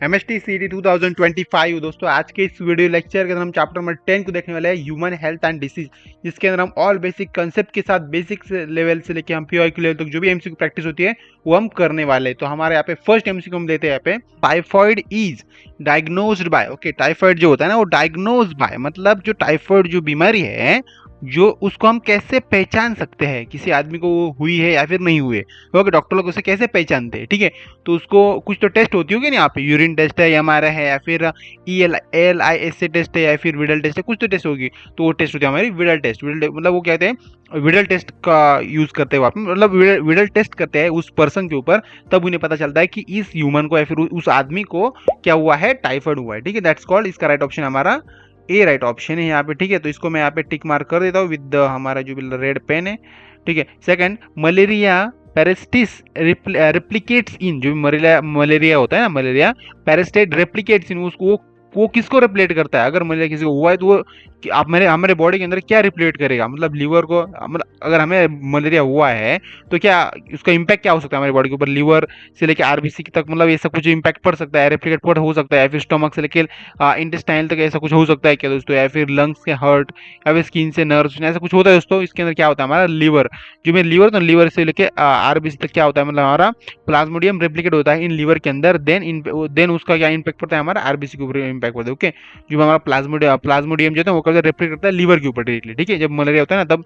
MST CD 2025 दोस्तों, आज के इस वीडियो लेक्चर के अंदर हम चैप्टर नंबर 10 को देखने वाले हैं, ह्यूमन हेल्थ एंड डिसीज, जिसके अंदर हम ऑल बेसिक कंसेप्ट के साथ बेसिक लेवल से लेके हम पीओआईक्यू लेवल तक जो भी एमसीक्यू प्रैक्टिस होती है वो हम करने वाले हैं। तो हमारे यहाँ पे फर्स्ट एमसीक्यू हम लेते हैं यहाँ पे, typhoid is diagnosed by. Okay, typhoid जो होता है ना वो डायग्नोज्ड बाय, मतलब जो टाइफॉइड जो बीमारी है जो उसको हम कैसे पहचान सकते हैं, किसी आदमी को वो हुई है या फिर नहीं हुई है। ओके, डॉक्टर लोग उसे कैसे पहचानते हैं, ठीक है। तो उसको कुछ तो टेस्ट होती होगी ना, यहाँ पे यूरिन टेस्ट है, एमआरआई है, या फिर ELISA टेस्ट है, या फिर विडल टेस्ट है, कुछ तो टेस्ट होगी। तो वो टेस्ट होती है हमारी विडल टेस्ट। विडल मतलब वो कहते हैं विडल टेस्ट का यूज करते हैं, मतलब विडल टेस्ट करते हैं उस पर्सन के ऊपर, तब उन्हें पता चलता है कि इस ह्यूमन को या फिर उस आदमी को क्या हुआ है, टाइफाइड हुआ है, ठीक है। दैट्स कॉल्ड, इसका राइट ऑप्शन हमारा ए राइट ऑप्शन है यहाँ पे, ठीक है। तो इसको मैं यहाँ पे टिक मार्क कर देता हूँ विद हमारा जो भी रेड पेन है, ठीक है। सेकंड, मलेरिया पैरासिटिस रेप्लिकेट्स इन, जो मलेरिया होता है ना, मलेरिया पैरासिट रेप्लिकेट्स इन, उसको वो किसको रिप्लेट करता है। अगर मलेरिया किसी को हुआ है तो वो कि आप मेरे हमारे बॉडी के अंदर क्या रिप्लेट करेगा, मतलब लीवर को, मतलब अगर हमें मलेरिया हुआ है तो क्या उसका इम्पैक्ट क्या हो सकता है हमारी बॉडी के ऊपर, लीवर से लेकर आरबीसी तक, मतलब ये सब कुछ इम्पैक्ट पड़ सकता है, रेप्लिकेट पड़ हो सकता है, या फिर स्टमक से लेकर इंटेस्टाइल तक ऐसा कुछ हो सकता है क्या दोस्तों, या फिर लंग्स के हर्ट, या फिर स्किन से नर्व्स, ऐसा कुछ होता है दोस्तों। इसके अंदर क्या होता है हमारा लीवर, जो मेरे लीवर, तो लीवर से लेके आरबीसी तक क्या होता है, मतलब हमारा प्लाज्मोडियम रेप्लिकेट होता है इन लीवर के अंदर, देन उसका क्या इम्पैक्ट पड़ता है, हमारा आरबीसी के ऊपर इम्पैक्ट पड़ता है। ओके, जो हमारा प्लाज्मोडियम जो है वो कब रेप्लिकेट करता है लीवर के ऊपर डायरेक्टली, ठीक है। जब मलेरिया होता है ना तब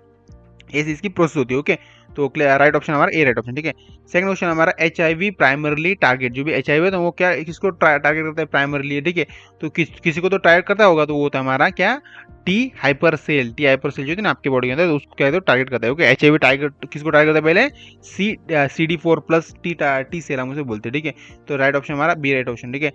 ऐसी इसकी प्रोसेस होती है। ओके, तो राइट ऑप्शन हमारा ए राइट ऑप्शन, ठीक है। सेकंड क्वेश्चन हमारा, HIV प्राइमरली टारगेट, जो भी HIV है तो वो क्या किसको टारगेट करता है, प्राइमरली, ठीक है। तो किसी को तो टारगेट करता होगा, तो वो होता है हमारा क्या, टी हाइपर सेल जो होती है ना आपके बॉडी के अंदर, तो उसको क्या है, टारगेट करता है। ओके, HIV टारगेट किसको टारगेट करता है, पहले CD4+ टी सेल हम उसे बोलते हैं, ठीक है। तो राइट ऑप्शन हमारा बी राइट ऑप्शन, ठीक है।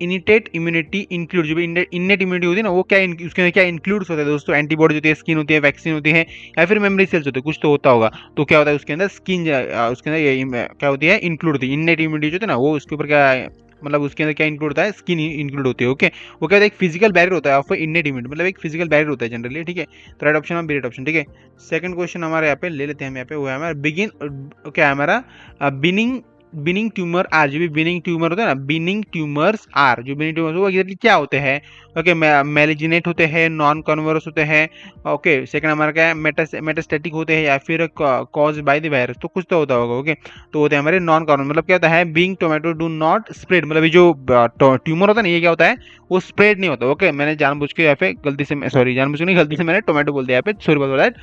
इनिटेट इम्यूनिटी इंक्लूड, जो भी इनेट इम्यूनिटी होती है ना वो क्या उसके अंदर क्या इंक्लूड होता है दोस्तों, एंटीबॉडी होती है, स्किन होती है, वैक्सीन होती है, या फिर मेमोरी सेल्स होते हैं, कुछ तो होता होगा। तो क्या होता है उसके अंदर, स्किन उसके अंदर ये क्या होती है, इंक्लूड होती है, इनेट इम्यूनिटी जो होती है ना वो उसके ऊपर क्या, मतलब उसके अंदर क्या इंक्लूड होता है, स्किन इंक्लूड होती है। ओके, वो क्या होता है, एक फिजिकल बैरियर होता है ऑफ इनेट इम्यूनिटी, मतलब एक फिजिकल बैरियर होता है जनरली, ठीक है। तो right option B right option, ठीक है। सेकंड क्वेश्चन हमारे यहाँ पे ले लेते हैं हम, यहाँ पे वो है हमारा बिगिन, क्या है हमारा, बिनिंग बिनिंग ट्यूमर आर, जो भी बिनिंग ट्यूमर होता है ना, बिनिंग ट्यूमर्स आर, जो बिनिंग ट्यूमर्स वो एग्जैक्टली क्या होते हैं। ओके, मेलिजिनेट होते हैं, नॉन कन्वर्स होते हैं। ओके, सेकंड हमारा क्या है, मेटास्टेटिक होते हैं, या फिर कॉज बाय द वायरस, तो कुछ तो होता होगा। ओके, तो होते हैं हमारे नॉन कन्वर्स, मतलब क्या होता है, being tomato do not spread, मतलब ये जो ट्यूमर होता है ना ये क्या होता है, वो स्प्रेड नहीं होता। ओके, मैंने जानबूझ के यहाँ पे गलती से, सॉरी जानबूझ के नहीं, गलती से मैंने टोमेटो बोल दिया यहाँ पे, सॉरी बोल दैट,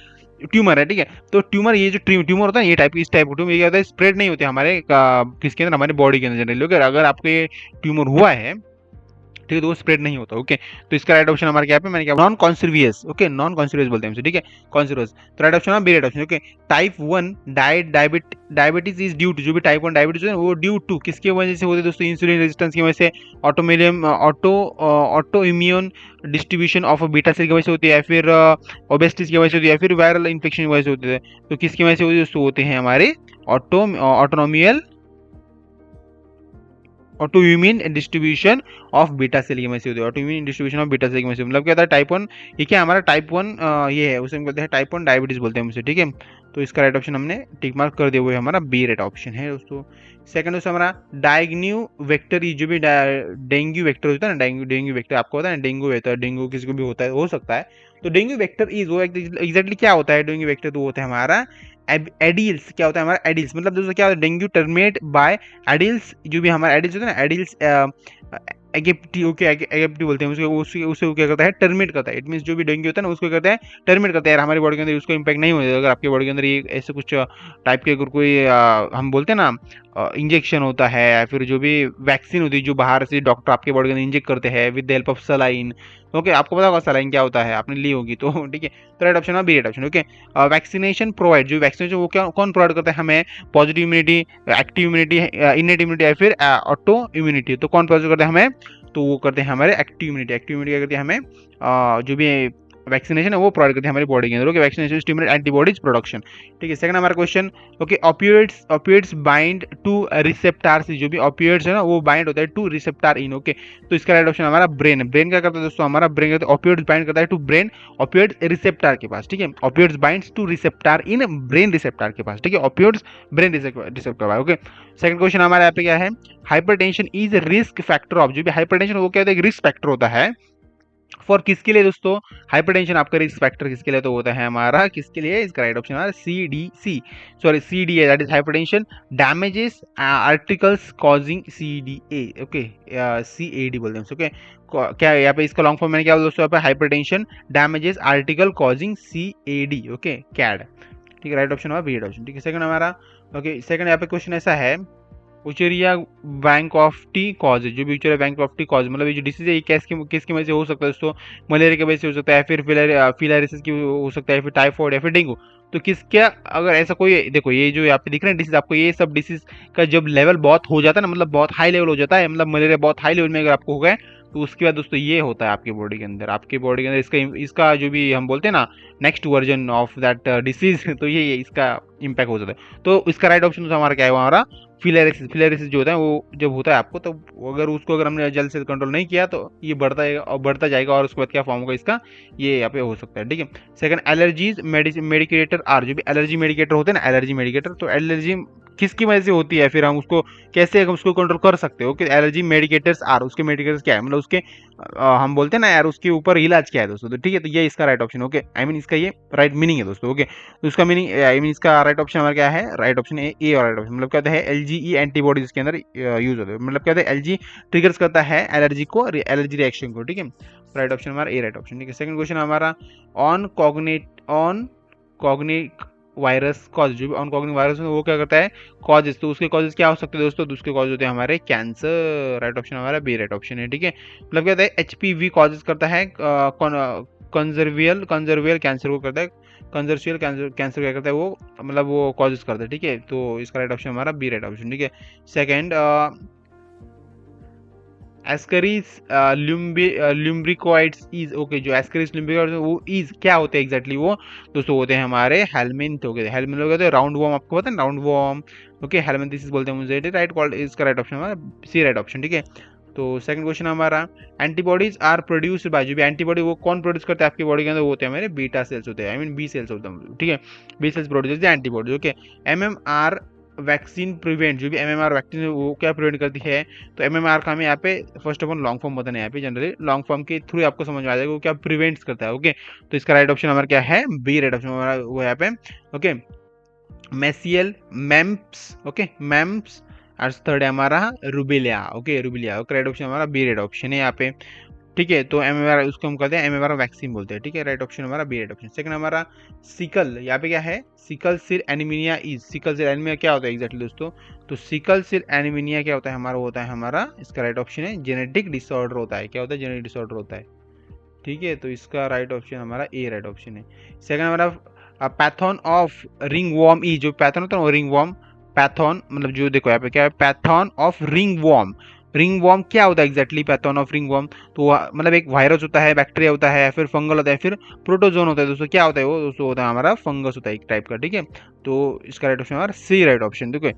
ट्यूमर है, ठीक है। तो ट्यूमर, ये जो ट्यूमर होता है ये टाइप, इस टाइप का ट्यूमर ये क्या होता है, स्प्रेड नहीं होते हमारे किसके अंदर, हमारे बॉडी के अंदर जनरली। अगर आपको ये ट्यूमर हुआ है, ठीक है, तो वो स्प्रेड नहीं होता। ओके, तो इसका राइट ऑप्शन हमारे क्या पे, मैंने क्या, non conscious. Okay, non conscious बोलते हैं हमसे, ठीक है, कॉन्सिवियस। तो right option B right option. Okay, type 1 diabetes is due to, जो भी टाइप 1 डायबिटीज है वो ड्यू टू किसकी वजह से होती है दोस्तों, इंसुलिन रेजिस्टेंस की वजह से, auto immune distribution of beta cell की वजह से होती है, या फिर ओबेसिटीज की वजह से होती है, या फिर वायरल इन्फेक्शन की वजह से होती है। तो किसकी वजह से होती है दोस्तों, होते हैं हमारे autoimmune distribution of beta cell की वजह से होती है, autoimmune distribution of beta cell की वजह से, मतलब क्या होता है टाइप 1, ये क्या हमारा टाइप 1 ये है, उसे हम बोलते हैं टाइप 1 डायबिटीज बोलते हैं उसे, ठीक है। तो इसका राइट ऑप्शन हमने टिक मार्क कर दिया, वो हमारा बी राइट ऑप्शन है दोस्तों। सेकंड दोस्तों हमारा डायग्न्यू वेक्टर, जो भी डेंगू वेक्टर होता है ना, डेंगू वेक्टर आपको होता है ना, डेंगू वेक्टर, डेंगू किसी को भी होता है, हो सकता है। तो डेंगू वेक्टर इज वो एग्जैक्टली क्या होता है, डेंगू वेक्टर तो होता है हमारा एडिल्स, क्या होता है हमारा एडिल्स, मतलब दोस्तों क्या होता है, डेंगू टर्मिनेट बाय एडिल्स, जो भी हमारा एडिल्स होता है ना, एडिल्स एगेप्टी, ओके एगेप्टी बोलते हैं उसे उसे क्या करता है, टर्मिनेट करता है। इट मींस जो भी डेंगू होता है ना उसको करता है, टर्मिनेट करता है यार, हमारी बॉडी के अंदर उसको इम्पैक्ट नहीं होता। अगर आपके बॉडी के अंदर ये ऐसे कुछ टाइप के अगर कोई हम बोलते हैं ना इंजेक्शन होता है, या फिर जो भी वैक्सीन होती है जो बाहर से डॉक्टर आपके बॉडी के अंदर इंजेक्ट करते हैं with the help of saline, okay, आपको पता होगा सलाइन क्या होता है, आपने ली होगी तो, ठीक है। तो राइट ऑप्शन है B right option. Okay, vaccination provide, जो वैक्सीनेशन वो क्या कौन प्रोवाइड करता है हमें, positive immunity, active immunity, innate immunity, या फिर ऑटो इम्यूनिटी, तो कौन प्रोवाइड करता है हमें, तो वो करते हैं हमारे एक्टिव इम्यूनिटी। एक्टिव इम्यूनिटी क्या करती है हमें, जो भी वैक्सीनेशन है वो प्रोवाइड करती है हमारी बॉडी के अंदर। Okay, vaccination stimulate antibodies production. ठीक है, सेकंड हमारा question, okay, opioids bind to receptors, जो भी ऑपियोइड्स है ना वो बाइंड होता है टू रिसेप्टार इन। ओके, तो इसका राइट ऑप्शन हमारा ब्रेन। ब्रेन क्या करता है दोस्तों, हमारा ब्रेन करता है ऑपियोइड्स बाइंड करता है टू ब्रेन ऑपियोइड रिसेप्टार के पास। ठीक है, opioids binds to receptor in brain receptor के पास। ठीक है, opioids brain receptor. Okay, second question हमारे यहाँ पे क्या है, hypertension is risk factor of, जो भी हाइपरटेंशन वो क्या होता है, रिस्क फैक्टर होता है फॉर किसके लिए दोस्तों, हाइपरटेंशन आपका रिस्क फैक्टर किसके लिए तो होता है हमारा, किसके लिए, इसका राइट ऑप्शन हमारा C D C, sorry C D A, that is hypertension damages articles causing C D A. Okay, C A D बोलते हैं ओके, क्या यहाँ पे इसका लॉन्ग फॉर्म मैंने क्या बोला दोस्तों, यहाँ पे hypertension damages article causing C A D. Okay, CAD. ठीक है, राइट ऑप्शन हमारा बी ऑप्शन। ठीक है, सेकंड हमारा, ओके, सेकंड यहाँ पे क्वेश्चन ऐसा है, उचेरिया बैंक ऑफ टी कॉज, जो भी उचेरिया बैंक ऑफ टी कॉज, मतलब ये जो डिसीज है ये किसकी वजह से हो सकता है दोस्तों, मलेरिया की वजह से हो सकता है, फिर फिलारिसिस की हो सकता है, फिर टाइफॉइड या फिर डेंगू। तो किसके, अगर ऐसा कोई, देखो ये जो यहाँ पे दिख रहे हैं डिसीज आपको, ये सब डिसीज का जब लेवल बहुत हो जाता है ना, मतलब बहुत हाई लेवल हो जाता है, मतलब मलेरिया बहुत हाई लेवल में अगर आपको हो गए, तो उसके बाद दोस्तों ये होता है आपकी बॉडी के अंदर, इसका जो भी हम बोलते हैं ना next version of that disease, तो ये इसका इम्पैक्ट हो जाता है। तो इसका राइट ऑप्शन हमारा क्या है, हमारा फिलेरिसिस जो होता है वो जब होता है आपको, तो अगर हमने जल्द से कंट्रोल नहीं किया तो ये बढ़ता जाएगा और उसके बाद क्या फॉर्म होगा इसका, ये यहाँ पे हो सकता है। ठीक है, सेकंड, एलर्जीज मेडिकेटर आर, जो भी एलर्जी मेडिकेटर होते हैं ना, एलर्जी मेडिकेटर, तो एलर्जी किसकी वजह से होती है, फिर हम उसको कैसे हम उसको कंट्रोल कर सकते हो। ओके, एलर्जी मेडिकेटर्स आर, उसके मेडिकेटर्स क्या है, मतलब उसके हम बोलते हैं ना यार उसके ऊपर इलाज क्या है दोस्तों, तो ठीक है, तो ये इसका right option. Okay, I mean इसका ये राइट मीनिंग है दोस्तों। ओके, तो उसका मीनिंग आई मीन इसका राइट ऑप्शन हमारा क्या है, राइट ऑप्शन ए और राइट ऑप्शन, मतलब कहते हैं एलजीई एंटीबॉडीज इसके अंदर यूज होते हैं, मतलब कहते हैं एलजी ट्रिगर्स करता है एलर्जी को, एलर्जी रिएक्शन को। ठीक है, राइट ऑप्शन हमारा ए राइट ऑप्शन। ठीक है, सेकंड क्वेश्चन हमारा, ऑन कॉग्निट वायरस कॉज, जो भी ऑन कॉग्निट वायरस वो क्या करता है, कॉजेज, तो उसके कॉजेज क्या हो सकते हैं दोस्तों, उसके कॉज होते हैं हमारे कैंसर। राइट ऑप्शन हमारा बी राइट ऑप्शन है। ठीक है, मतलब क्या होता है, एचपीवी कॉजेज करता है कंजर्वियल कैंसर को करता है, कंजर्शियल कैंसर क्या करता है वो, मतलब वो कॉजेज करता है। ठीक है, तो इसका राइट ऑप्शन हमारा बी राइट ऑप्शन। ठीक है, सेकंड, एस्करीज लुम्ब्रिकोइड्स इज, ओके, जो एस्करीज लुम्ब्रिकोइड्स वो इज क्या होते हैं एग्जैक्टली, वो दोस्तों होते हैं हमारे हेलमिंथ। हो गए हेलमिंथ लोग होते हैं राउंड वॉर्म, आपको पता है राउंड वॉर्म। ओके, हेलमिंथिस बोलते हैं मुझे, राइट कॉल्ड, इसका राइट ऑप्शन हमारा सी राइट ऑप्शन। ठीक है, तो सेकंड क्वेश्चन हमारा, एंटीबॉडीज आर प्रोड्यूस्ड बाय, जो भी एंटीबॉडी वो कौन प्रोड्यूस करते हैं आपकी बॉडी के अंदर, वो होते हैं हमारे बीटा सेल्स होते हैं, आई मीन बी सेल्स होते हैं। ठीक है, B cells produce antibody. Okay, MMR vaccine prevent, जो भी एमएमआर वैक्सीन है वो क्या प्रिवेंट करती है, तो एमएमआर का हमें यहाँ पे first of all long form बताना है, यहाँ पे जनरली लॉन्ग फॉर्म के थ्रू आपको समझ में आ जाएगा वो क्या प्रिवेंट्स करता है। ओके, तो इसका राइट ऑप्शन हमारा क्या है, बी राइट ऑप्शन हमारा वो यहाँ पे। ओके, मेसियल मैम्प्स, ओके मैम्प्स, और थर्ड है हमारा रुबिलिया। ओके, रुबिलिया, राइट ऑप्शन हमारा बी राइट ऑप्शन है यहाँ पे। ठीक है, तो एमएमआर उसको हम कहते हैं एमएमआर वैक्सीन बोलते हैं। ठीक है, राइट ऑप्शन हमारा बी राइट ऑप्शन। सेकंड हमारा सिकल, यहाँ पे क्या है, sickle cell anaemia is, sickle cell anaemia क्या होता है एग्जैक्टली दोस्तों, तो सिकल सेल एनीमिया क्या होता है हमारा, होता है हमारा, इसका राइट ऑप्शन है जेनेटिक डिसऑर्डर होता है, क्या होता है, जेनेटिक डिसऑर्डर होता है। ठीक है, तो इसका राइट ऑप्शन हमारा ए राइट ऑप्शन है। सेकंड हमारा पैथॉन ऑफ रिंग वॉर्म ई, जो पैथॉन होता है वो रिंग वॉर्म, पैथॉन मतलब जो देखो यहाँ पे क्या है, pathogen of ring worm, ring worm क्या होता है exactly, pathogen of ring worm, तो मतलब एक वायरस होता है, बैक्टीरिया होता है, फिर फंगल होता है, फिर प्रोटोजोन होता है दोस्तों, क्या होता है वो दोस्तों, होता है हमारा फंगस होता है एक टाइप का। ठीक है, तो इसका राइट ऑप्शन हमारा सी राइट ऑप्शन। ठीक है,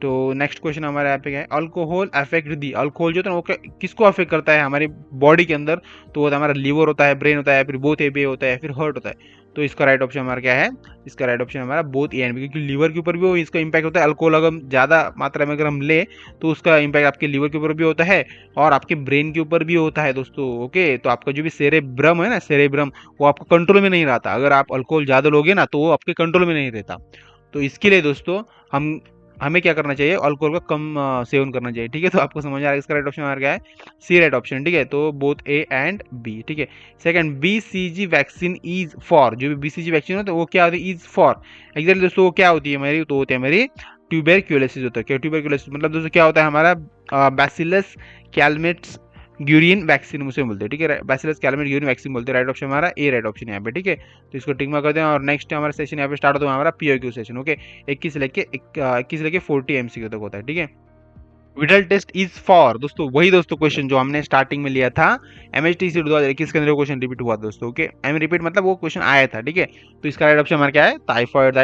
तो नेक्स्ट क्वेश्चन हमारे यहाँ पे क्या है, अल्कोहल अफेक्ट दी, अल्कोहल जो होता है वो किसको अफेक्ट करता है हमारी बॉडी के अंदर, तो वो हमारा लीवर होता है, ब्रेन होता है, फिर बोथ ए बी होता है, फिर हार्ट होता है। तो इसका राइट ऑप्शन हमारा क्या है, इसका राइट ऑप्शन हमारा बोथ ए एंड बी, क्योंकि लीवर के ऊपर भी वो इसका इंपैक्ट होता है, अल्कोहल अगर ज़्यादा मात्रा में अगर हम ले तो उसका इंपैक्ट आपके लीवर के ऊपर भी होता है और आपके ब्रेन के ऊपर भी होता है दोस्तों। ओके, तो आपका जो भी सेरेब्रम है ना, सेरेब्रम वो आपका कंट्रोल में नहीं रहता, अगर आप अल्कोहल ज़्यादा लोगे ना तो वो आपके कंट्रोल में नहीं रहता। तो इसके लिए दोस्तों हमें क्या करना चाहिए, अल्कोहल का कम सेवन करना चाहिए। ठीक है, तो आपको समझ आ रहा है इसका राइट ऑप्शन हमारा क्या है, सी राइट ऑप्शन। ठीक है, तो बोथ ए एंड बी। ठीक है, second, BCG vaccine is for, जो भी बीसीजी वैक्सीन होता है वो क्या होती है, इज फॉर, एग्जैक्टली दोस्तों वो क्या होती है हमारी, तो होती है हमारी ट्यूबरक्यूलोसिस होता है। क्या ट्यूबरक्यूलोसिस मतलब दोस्तों क्या होता है हमारा, बैसिलस कैलमेट्स ग्यूरिन वैक्सीन मुझे बोलते हैं। ठीक है, बैसिलस कैलमेट ग्यूरिन वैक्सीन बोलते हैं, राइट ऑप्शन हमारा ए राइट ऑप्शन यहाँ पे। ठीक है, तो इसको टिक मार्क कर दें और नेक्स्ट हमारा सेशन यहाँ पे स्टार्ट होता है हमारा पीओक्यू सेशन। ओके, 21 से लेके 40 एमसीक्यू तक होता है। ठीक है, विडल टेस्ट इज फॉर दोस्तों वही दोस्तों क्वेश्चन जो हमने स्टार्टिंग में लिया था एमएचटीसी 2021 के अंदर क्वेश्चन रिपीट हुआ दोस्तों। ओके एम रिपीट मतलब वो क्वेश्चन आया था। ठीक है तो इसका राइट ऑप्शन हमारा क्या है टाइफॉइड।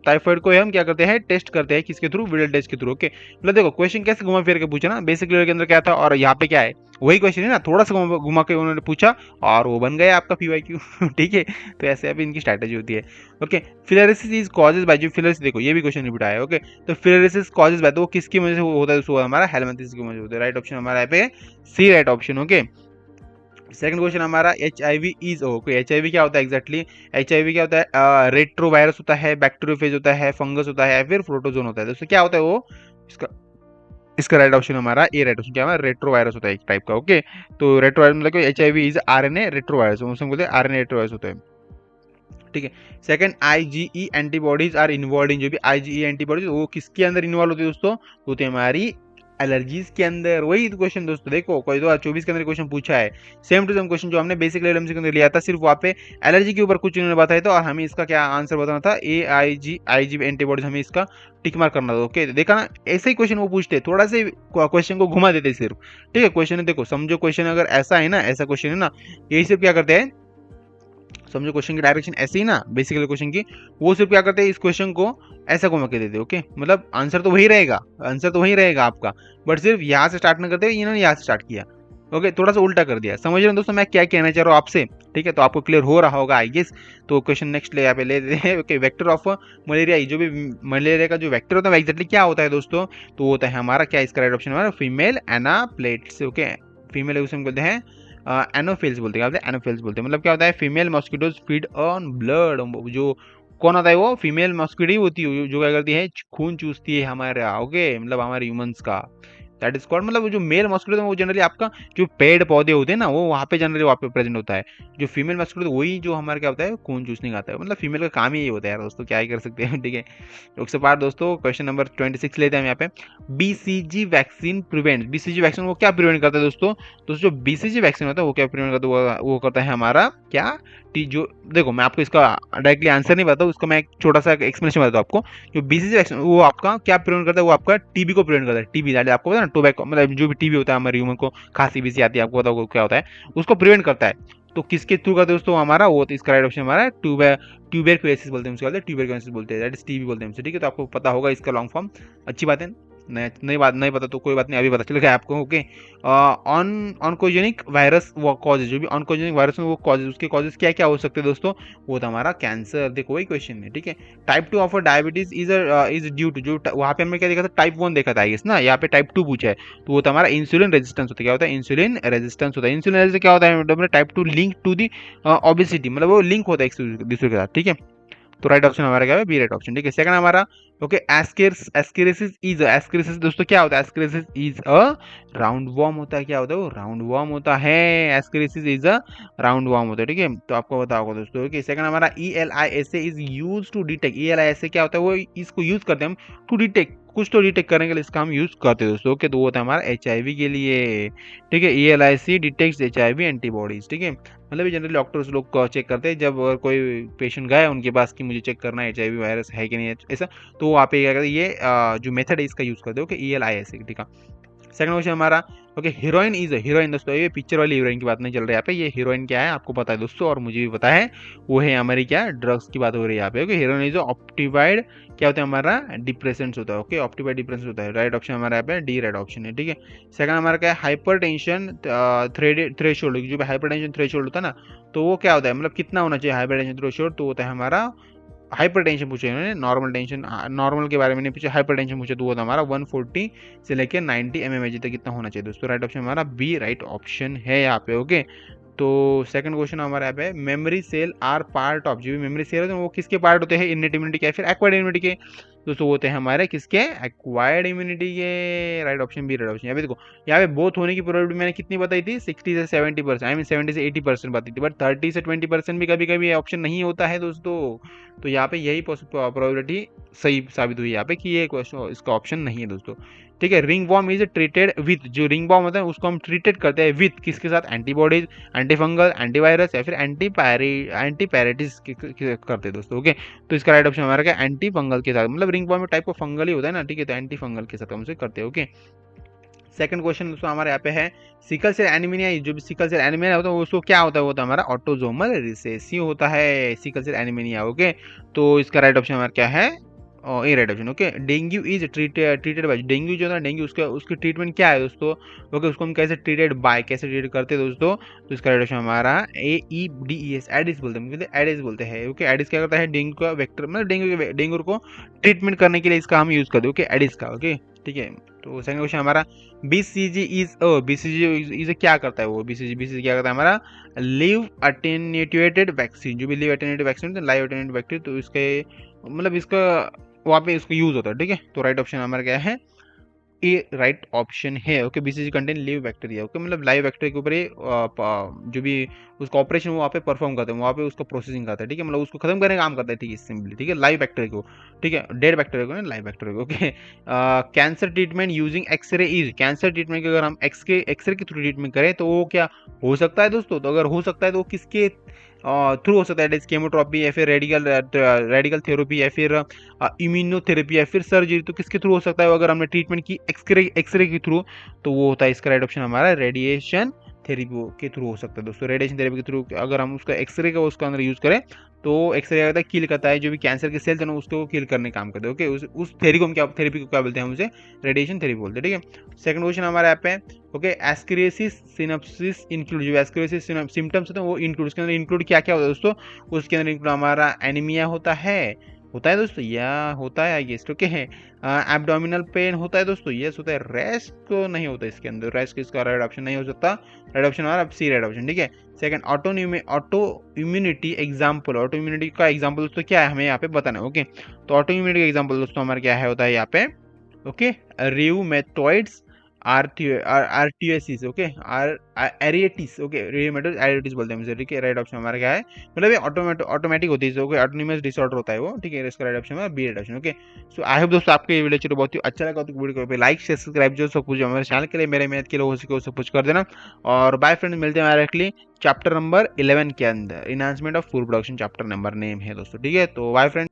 टाइफॉइड को हम क्या करते हैं टेस्ट करते हैं किसके थ्रू विडल टेस्ट के थ्रू। ओके मतलब देखो क्वेश्चन कैसे घुमा फिर के पूछा ना बेसिक लेवल के अंदर क्या था और यहाँ पे क्या है वही क्वेश्चन है ना थोड़ा सा घुमा के उन्होंने पूछा और वो बन गया आपका पीवाईक्यू। ठीक है तो ऐसे अभी इनकी स्ट्रैटेजी होती है। ओके फिलरेसिस इज कॉजेज बाय जो फिलरेसिस देखो ये भी क्वेश्चन रिपीट आया है। ओके तो फिलरेसिस कॉजेज बाय तो वो किसकी वजह से होता है दोस्तों हमारा हेलमिंथिस की वजह से होता है। राइट ऑप्शन हमारा यहाँ पे C right option. Okay second question हमारा H I V is okay H I V क्या होता है एग्जैक्टली एच आई वी क्या होता है रेट्रो वायरस होता है बैक्टीरियोफेज होता है फंगस होता है फिर प्रोटोजोन होता है दोस्तों क्या होता है वो इसका इसका राइट ऑप्शन हमारा ए राइट ऑप्शन क्या है रेट्रो वायरस होता है एक टाइप का। ओके तो रेट्रो वायरस मतलब H I V is R N A retro virus उसे बोलते हैं R N A retro virus होता है। ठीक है second IgE antibodies are involve in जो भी आईजीई एंटीबॉडीज वो किसके अंदर इन्वॉल्व होती है दोस्तों होती है हमारी एलर्जीज के अंदर। वही क्वेश्चन दोस्तों देखो कोई 2024 के अंदर क्वेश्चन पूछा है सेम टू सेम क्वेश्चन जो हमने बेसिक लेवल के अंदर लिया था सिर्फ वहाँ पे एलर्जी के ऊपर कुछ इन्होंने बताया था और हमें इसका क्या आंसर बताना था ए आई जी एंटीबॉडीज हमें इसका टिक मार्क करना था। ओके देखा ना ऐसे ही क्वेश्चन वो पूछते थोड़ा से क्वेश्चन को घुमा देते सिर्फ। ठीक है क्वेश्चन देखो समझो क्वेश्चन अगर ऐसा है ना ऐसा क्वेश्चन है ना यही सिर्फ क्या करते हैं समझो क्वेश्चन की डायरेक्शन ऐसी ही ना बेसिकली क्वेश्चन की वो सिर्फ क्या करते हैं इस क्वेश्चन को ऐसा घुमा के देते। ओके मतलब आंसर तो वही रहेगा आंसर तो वही रहेगा आपका बट सिर्फ यहाँ से स्टार्ट ना करते हुए इन्होंने यहाँ से स्टार्ट किया। ओके थोड़ा सा उल्टा कर दिया समझ रहे हैं दोस्तों मैं क्या कहना चाह रहा हूँ आपसे। ठीक है तो आपको क्लियर हो रहा होगा आई गेस। तो क्वेश्चन नेक्स्ट ले यहाँ पे ले देते हैं। ओके वेक्टर ऑफ मलेरिया जो भी मलेरिया का जो वेक्टर होता है एक्जैक्टली क्या होता है दोस्तों तो वो होता है हमारा क्या इसका राइट ऑप्शन हमारा फीमेल एनाप्लेट्स। ओके फीमेल उसे हम बोलते हैं एनोफिल्स बोलते हैं एनोफिल्स बोलते हैं मतलब क्या होता है female mosquitoes feed on blood जो कौन होता है वो फीमेल मॉस्किटो ही होती है जो क्या करती है खून चूसती है हमारे। ओके मतलब हमारे ह्यूमंस का दैट इज कॉल्ड मतलब जो मेल मॉस्किटो वो जनरली आपका जो पेड़ पौधे होते हैं ना वो वहाँ पे जनरली वहाँ पे प्रेजेंट होता है। जो फीमेल मॉस्किटो वही जो हमारे क्या होता है खून चूसने का आता है मतलब फीमेल का काम ही यही होता है यार दोस्तों क्या ही कर सकते हैं। ठीक है उसके बाद दोस्तों क्वेश्चन नंबर 26 लेते हैं हम यहाँ पे BCG vaccine prevent BCG vaccine वो क्या प्रिवेंट करता है दोस्तों जो बीसीजी वैक्सीन होता है वो क्या प्रिवेंट करता है वो करता है हमारा क्या टी जो देखो मैं आपको इसका डायरेक्टली आंसर नहीं बताऊँ उसका मैं एक छोटा सा एक्सप्लेनेशन बताता हूँ आपको। जो बीसीजी वैक्सीन वो आपका क्या प्रिवेंट करता है वो आपका टीबी को प्रिवेंट करता है। टीबी आपको पता है ना टोबैको मतलब जो भी टीबी होता है हमारे ह्यूमन को खांसी बीसी आती है आपको पता होगा क्या होता है उसको प्रिवेंट करता है। तो किसके थ्रू का दोस्तों हमारा वो इसका राइट ऑप्शन हमारा ट्यूबरक्लोसिस बोलते हैं उसके ट्यूबरक्लोसिस बोलते हैं दैट इज टीबी बोलते हैं हमसे। ठीक है तो आपको पता होगा इसका लॉन्ग फॉर्म अच्छी बात है नई बात नहीं पता तो कोई बात नहीं अभी पता चल गया आपको। ओके ऑन ऑनकोजेनिक वायरस वो कॉजेज जो भी ऑनकोजेनिक वायरस में वो कॉजेज उसके कॉजेज क्या क्या हो सकते हैं दोस्तों वो था हमारा कैंसर। देखो वही क्वेश्चन है। ठीक है type 2 of diabetes is due to जो वहाँ पे हमने क्या देखा था टाइप 1 देखा था ना यहाँ पे टाइप 2 पूछा है तो वो था हमारा इंसुलिन रेजिस्टेंस होता है। क्या होता है इंसुलिन रेजिस्टेंस होता है। इंसुलिन रेजिस्टेंस क्या होता है type 2 link to the obesity मतलब वो लिंक होता है एक दूसरे के साथ। ठीक है तो राइट ऑप्शन हमारा क्या है बी राइट ऑप्शन। ठीक है सेकंड हमारा ओके एस्केरिसिस दोस्तों क्या होता है ascariasis is a round worm होता है। क्या होता है वो राउंड वॉर्म होता है ascariasis is a round worm होता है। ठीक है तो आपको पता होगा दोस्तों। ओके सेकंड हमारा ELISA is use to detect ELISA क्या होता है वो इसको यूज करते हैं हम टू डिटेक्ट कुछ तो डिटेक्ट करने के लिए इसका हम यूज करते हैं दोस्तों। ओके तो वो होता है हमारा HIV के लिए। ठीक है ELIC डिटेक्ट HIV एंटीबॉडीज। ठीक है मतलब ये जनरली डॉक्टर्स लोग चेक करते हैं जब कोई पेशेंट गए उनके पास कि मुझे चेक करना है HIV वायरस है कि नहीं ऐसा तो वहाँ पे क्या करते हैं ये जो मेथड है इसका यूज करते हो कि ELISA। ठीक है सेकंड क्वेश्चन हमारा ओके हीरोइन इज हीरोइन दोस्तों ये पिक्चर वाली हीरोइन की बात नहीं चल रही है यहाँ पे ये हीरोइन क्या है आपको पता है दोस्तों और मुझे भी पता है वो है हमारी क्या ड्रग्स की बात हो रही है यहाँ पे। ओके हीरोइन इज ऑप्टिवाइड क्या होता है हमारा डिप्रेसेंट्स होता है। ओके ऑप्टिवाइड डिप्रेसेंट होता है राइट ऑप्शन हमारा यहाँ पे डी राइट ऑप्शन है। ठीक है सेकंड हमारा क्या है हाइपर टेंशन थ्रेशोल्ड जो हाइपर टेंशन थ्रेशोल्ड होता है ना तो वो क्या होता है मतलब कितना होना चाहिए हाइपर टेंशन थ्रेशोल्ड तो होता है हमारा हाइपर टेंशन पूछे इन्होंने नॉर्मल टेंशन नॉर्मल के बारे में नहीं पूछा हाइपर टेंशन पूछे तो वो था हमारा 140 से लेकर 90 mmHg तक कितना होना चाहिए दोस्तों। राइट ऑप्शन हमारा बी राइट ऑप्शन है यहाँ पे। ओके तो सेकंड क्वेश्चन हमारा यहाँ पे memory cell are part of जो भी मेमोरी सेल होते हैं वो किसके पार्ट होते हैं इनेट इम्यूनिटी के फिर एक्वायर्ड इम्यूनिटी के दोस्तों वो होते हैं हमारे किसके एक्वायर्ड इम्यूनिटी के। Right option B right option यहाँ पे देखो यहाँ पे बोथ होने की प्रोबेबिलिटी मैंने कितनी बताई थी 60 से 70% आई मीन 70 से 80% बताई थी बट 30 से 20% भी कभी कभी ऑप्शन नहीं होता है दोस्तों। तो यहाँ पे यही प्रोबेबिलिटी सही साबित हुई यहाँ पे कि ये क्वेश्चन इसका ऑप्शन नहीं है दोस्तों। ठीक है ring bomb is treated with जो रिंग बॉम्ब होता है उसको हम ट्रीटेड करते हैं विथ किसके साथ एंटीबॉडीज एंटीफंगल एंटीवायरस या फिर एंटीपैरेटिस करते हैं दोस्तों। ओके तो इसका राइट ऑप्शन हमारा क्या एंटी फंगल के साथ मतलब रिंग बॉम्ब टाइप का फंगल ही होता है ना। ठीक है तो एंटी फंगल के साथ हम उसे करते हैं। ओके सेकंड क्वेश्चन दोस्तों हमारे यहाँ पे है सिकल सेल एनीमिया, जो भी सिकल सेल एनीमिया होता है उसको क्या होता है, वो होता है हमारा ऑटोजोमल रिसेसिव होता है सिकल सेल एनीमिया। ओके, तो इसका राइट ऑप्शन हमारा क्या है, A right option. Okay, dengue is treated by, dengue जो है डेंगू उसका उसकी ट्रीटमेंट क्या है दोस्तों। ओके, उसको हम कैसे ट्रीटेड बाय, कैसे ट्रीट करते हैं दोस्तों, तो इसका राइट ऑप्शन हमारा AEDES, एडिस बोलते हैं, एडिस बोलते हैं। ओके, एडिस क्या करता है, डेंगू का वेक्टर, मतलब डेंगू को ट्रीटमेंट करने के लिए इसका हम यूज करते हैं। ओके, एडिस का। ओके, ठीक है। तो सेकंड क्वेश्चन हमारा BCG क्या करता है, वो BCG क्या करता है हमारा लिव अटेन्यूएटेड वैक्सीन, जो भी लिव अटेन्यूएटेड वैक्सीन होता है, लाइव अटेन्यूएटेड वैक्सीन, तो इसके मतलब इसका वहाँ पे इसको यूज होता है। ठीक है, तो राइट ऑप्शन हमारा क्या है, ए राइट ऑप्शन है। Okay, BCG contain live bacteria. Okay, मतलब लाइव बैक्टीरिया के ऊपर ये जो भी उसका ऑपरेशन वो वहाँ पे परफॉर्म करते हैं, वहाँ पे उसका प्रोसेसिंग करता है। ठीक है, मतलब उसको खत्म करने का काम करता है। ठीक है, सिंपली। ठीक है, लाइव बैक्टीरिया को, ठीक है, डेड बैक्टीरिया को नहीं, लाइव बैक्टीरिया को। Okay, cancer treatment using X ray is, cancer treatment की अगर हम एक्सरे के थ्रू ट्रीटमेंट करें तो वो क्या हो सकता है दोस्तों, तो अगर हो सकता है तो वो किसके थ्रू हो सकता है, केमोथेरेपी या फिर रेडिकल थेरेपी या फिर इम्यूनोथेरेपी या फिर सर्जरी, तो किसके थ्रू हो सकता है अगर हमने ट्रीटमेंट की एक्सरे के थ्रू, तो वो होता है इसका राइट ऑप्शन हमारा रेडिएशन थेरेपी के थ्रू हो सकता है दोस्तों। रेडिएशन थेरेपी के थ्रू अगर हम उसका एक्सरे का उसका अंदर यूज करें तो एक्सरे क्या करता है, किल करता है जो भी कैंसर के सेल्स है ना, उसको किल करने का काम करते हैं। ओके, उस थेरेपी को हम क्या, थेरेपी को क्या बोलते हैं, हम उसे रेडिएशन थेरेपी बोलते हैं। ठीक है, सेकंड क्वेश्चन हमारे यहाँ पे, ओके, एस्केरियोसिस सिनोप्सिस इंक्लूड, जो एस्केरियोसिस सिम्टम्स होते हैं वो इंक्लूड, उसके अंदर इंक्लूड क्या क्या होता है दोस्तों, उसके अंदर इंक्लूड हमारा एनीमिया होता है दोस्तों, या होता है आई गेस। ओके है, एब्डोमिनल पेन होता है दोस्तों, यस होता है। रेस्ट तो नहीं होता इसके अंदर, रेस्ट इसका राइट ऑप्शन नहीं हो सकता, राइट ऑप्शन हमारा सी राइट ऑप्शन। ठीक है, second auto immunity example, auto immunity का एग्जाम्पल दोस्तों क्या है हमें यहाँ पे बताना है। ओके, तो ऑटो इम्यूनिटी का एग्जाम्पल दोस्तों हमारा क्या है, होता है यहाँ पे, ओके, रियूमेटॉइड्स, आर्टियोसिस, ओके, एरिएटिस, ओके, रियूमेटॉइड एरिएटिस बोलते हैं मुझे। ठीक है, राइट ऑप्शन हमारा क्या है, मतलब ये ऑटोमेटिक होती है, ओके, ऑटोनोमस डिसऑर्डर होता है वो। ठीक है, इसका राइट ऑप्शन है B right option. Okay, so I hope दोस्तों आपको ये वीडियो चलो बहुत ही अच्छा लगा, तो वीडियो को लाइक शेयर सब्सक्राइब जो सब कुछ हमारे चैनल के लिए, मेरे मेहनत के लिए हो सके वो सब कुछ कर देना। और बाय फ्रेंड, मिलते हैं डायरेक्टली चैप्टर नंबर 11 के अंदर, enhancement of food production chapter number name है दोस्तों। ठीक है, तो बाय फ्रेंड।